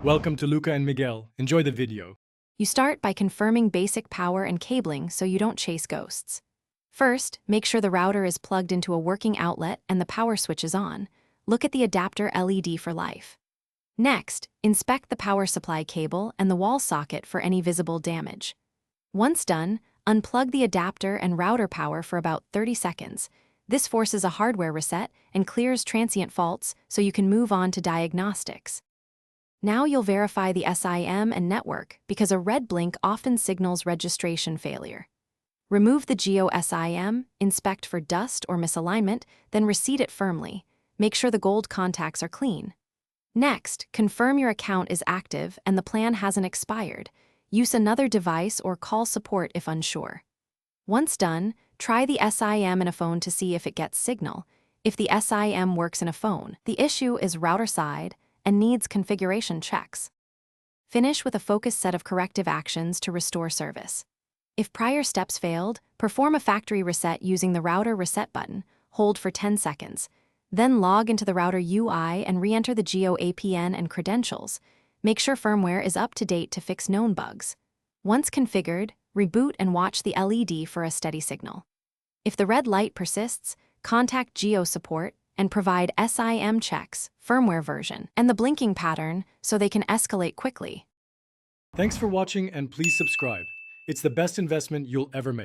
Welcome to Luca and Miguel. Enjoy the video. You start by confirming basic power and cabling so you don't chase ghosts. First, make sure the router is plugged into a working outlet and the power switch is on. Look at the adapter LED for life. Next, inspect the power supply cable and the wall socket for any visible damage. Once done, unplug the adapter and router power for about 30 seconds. This forces a hardware reset and clears transient faults so you can move on to diagnostics. Now you'll verify the SIM and network because a red blink often signals registration failure. Remove the Jio SIM, inspect for dust or misalignment, then reseat it firmly. Make sure the gold contacts are clean. Next, confirm your account is active and the plan hasn't expired. Use another device or call support if unsure. Once done, try the SIM in a phone to see if it gets signal. If the SIM works in a phone, the issue is router side and needs configuration checks. Finish with a focused set of corrective actions to restore service. If prior steps failed, perform a factory reset using the router reset button, hold for 10 seconds. Then log into the router UI and re-enter the Jio APN and credentials. Make sure firmware is up to date to fix known bugs. Once configured, reboot and watch the LED for a steady signal. If the red light persists, contact Jio support and provide SIM checks, firmware version, and the blinking pattern so they can escalate quickly. Thanks for watching and please subscribe. It's the best investment you'll ever make.